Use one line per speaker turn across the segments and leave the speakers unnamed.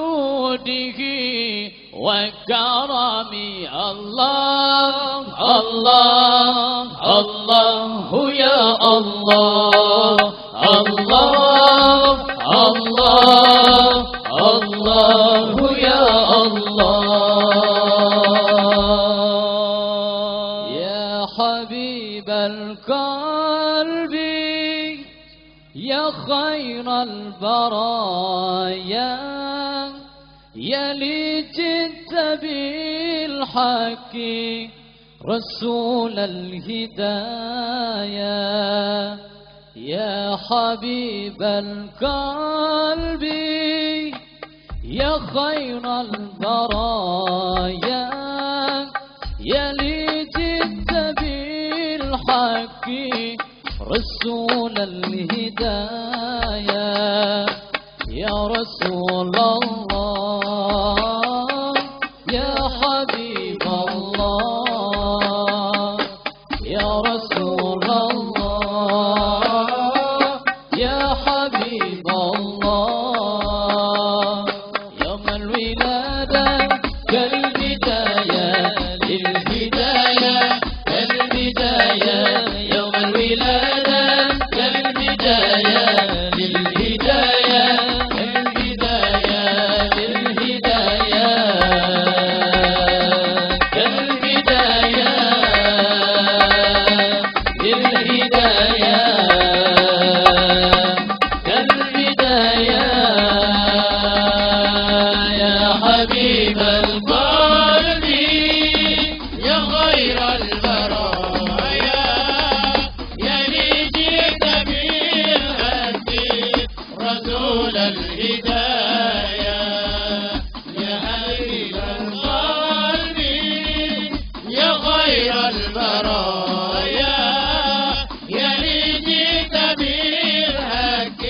جوده وكرمه الله الله الله يا الله الله الله الله يا الله يا حبيب القلب يا خير البرايا يا لي جئت بالحق رسول الهدايا يا حبيب القلب يا خير البرايا يا لي جئت بالحق رسول الهدايا يا رسول الله يا حبيب الله يا رسول الله يا حبيب الله يوم الولادة كالبداية للهداية كالبداية يوم الولادة كالبداية للهداية كالبداية للهداية كالبداية للهداية كالبداية يا حبيب القلب يا خير البرايا يا لي جئت بالحق رسول الهداية يا حبيب القلب يا خير البرايا يا لي جئت بالحق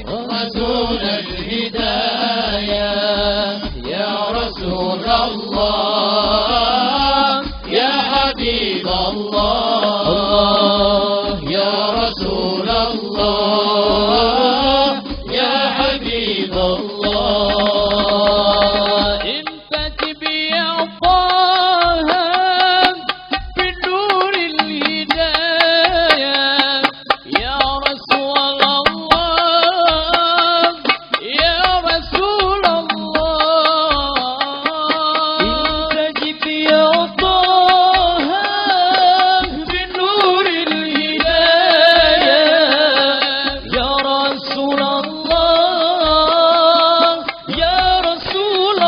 رسول الهداية يا رسول الله يا حبيب الله يا رسول الله يا حبيب الله انفتح يا طه بنور الهداية يا رسول الله يا رسول الله انفتح يا طه بنور الهداية يا رسول الله يا رسول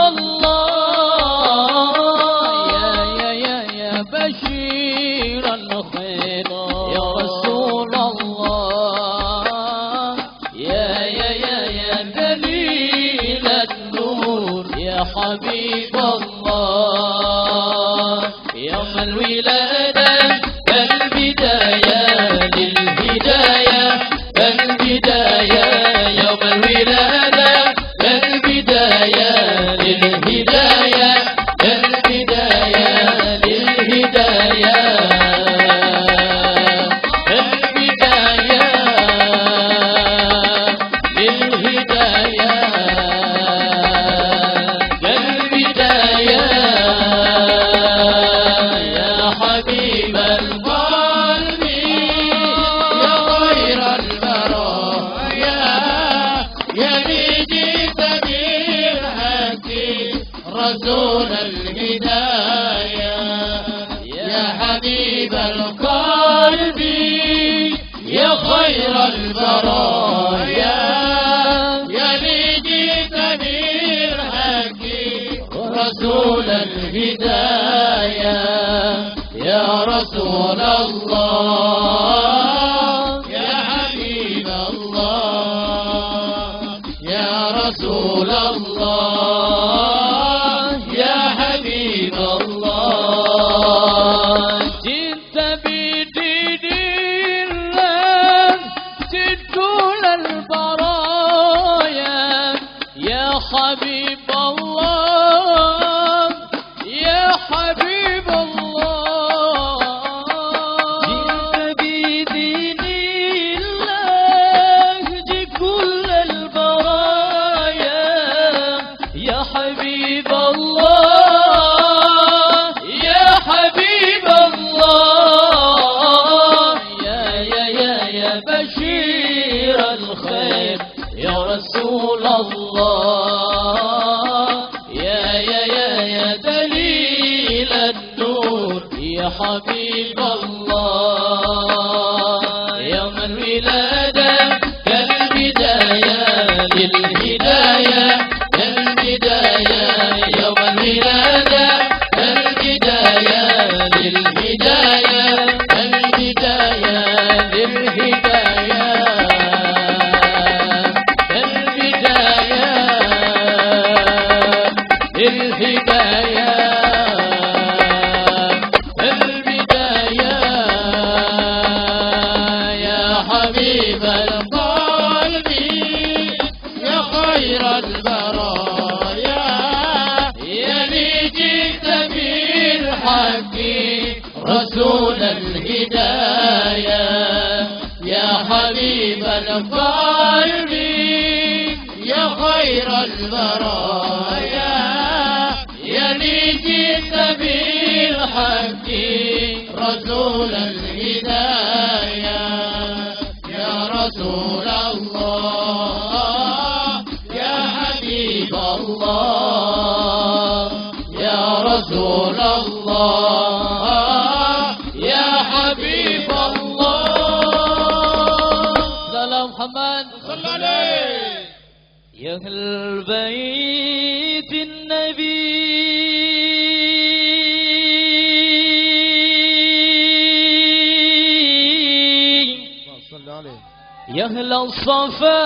الله يا بشير الخير يا رسول الله يا دليل النور يا حبيب الله يوم الولادة كالبداية للهداية كالبداية يوم الولادة كالبداية للهداية كالبداية للهداية كالبداية للهداية كالبداية يا حبيب القلب يا خير البرايا يا لي جئت بالحق رسول الهداية يا حبيب القلب يا خير البرايا يا لي جئت بالحق رسول الهداية يا رسول الله يا حبيب الله يا رسول الله يا حبيب الله جئت بدين الله تدخل البرايا يا حبيب الله يا حبيب الله جئت بدين الله تدخل البرايا حبيب الله يا حبيب الله يا بشير الخير يا رسول الله يا دليل النور يا حبيب الله يوم الولادة كالبداية للهداية كالبداية يوم الولادة كالبداية للهداية كالبداية للهداية كالبداية للهداية البداية يا حبيب القلب يا خير البرايا يا لي جئت بالحق رسول الهداية يا حبيب القلب يا خير البرايا يا لي جئت بالحق رسول الهداية يا رسول الله يا حبيب الله يا رسول الله يا حبيب الله سلام محمد صلى عليه يا أهل بيت النبي يا أهل الصفا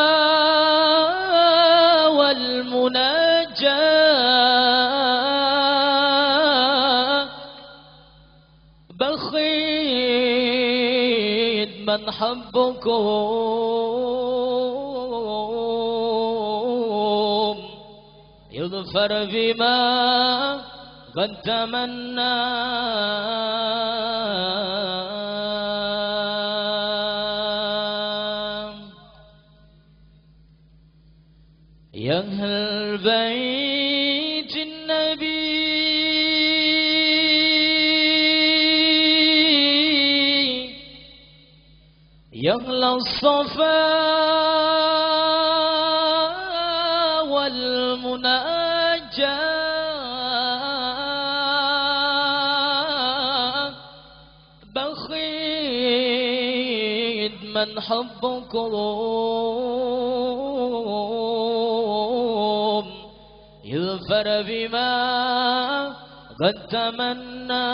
والمناجاة بخيت من حبكم يظفر بما قد تمنى يا أهل بيت النبي يا أهل الصفا والمناجاة بخيت من حبكم يظفر بما قد تمنى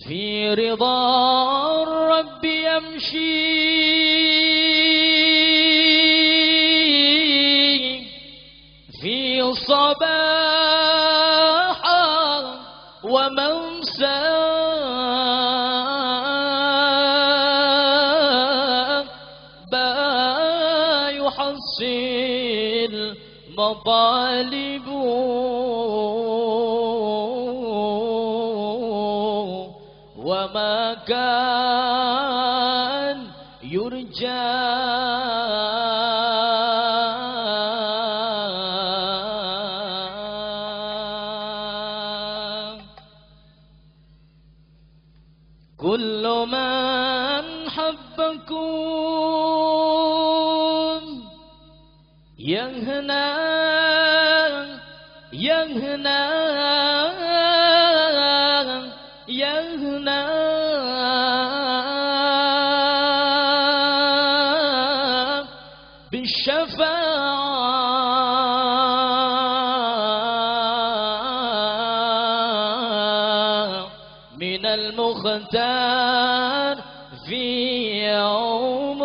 في رضا الرب يمشي في صباحا وممسى با يحصل مطالب وما كان يرجى كل من حبكم يهنا يهنا يهنا بالشفاعة من المختار في يوم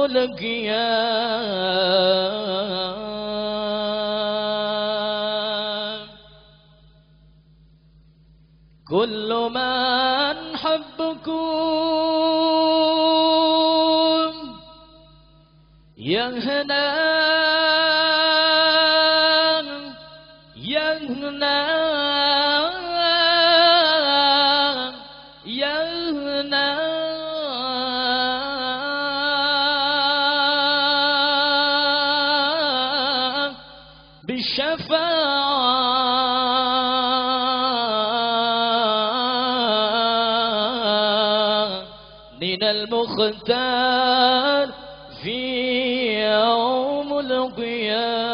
القيامة كل من حبكم يهنا يهنا يهنى بالشفاعة من المختار في يوم القيامة.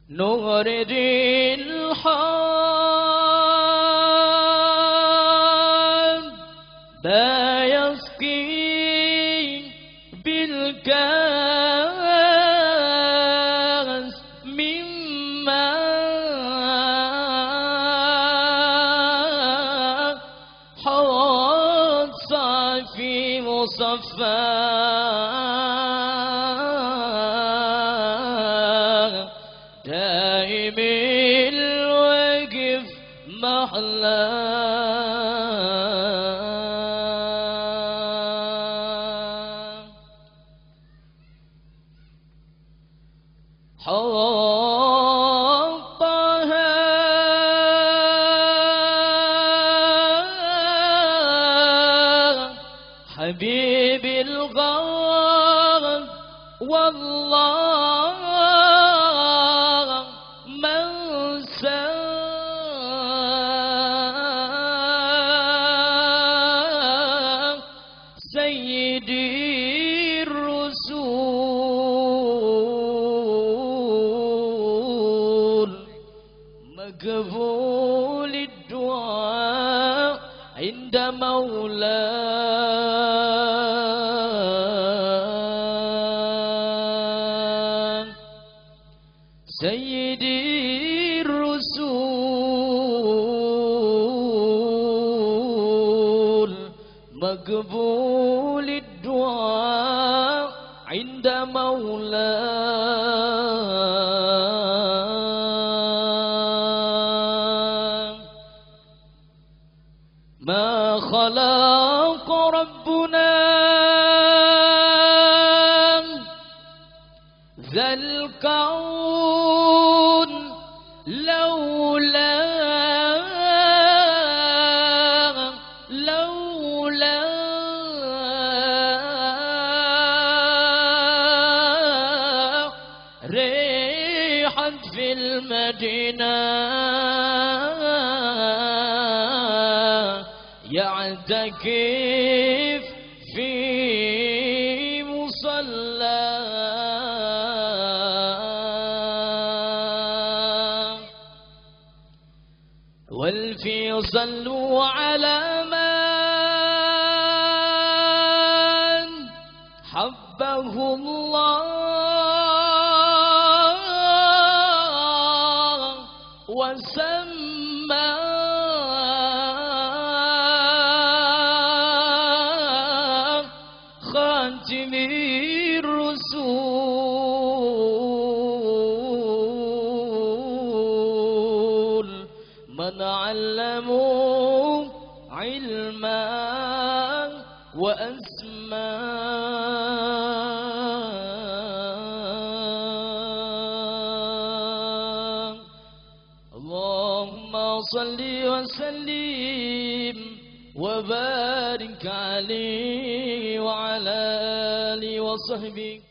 نورد الحال لا يسقي بالكاس من ماء حوض صافي مصفى دائم الوقف محلى حطها حبيب الغار والله من سيدي الرسول مقبول الدعاء عند مولاه سيدي الرسول مقبول الدعاء عند مولاه. ما خلق ربنا ذا الكون لولا ريحا في المدينة يعتكف في مصلى والفي صلوا على من حبه الله وسمى خاتم الرسول من علموا علما وأسمى. اللهم صل وسلم وبارك عليه وعلى آله وصحبه.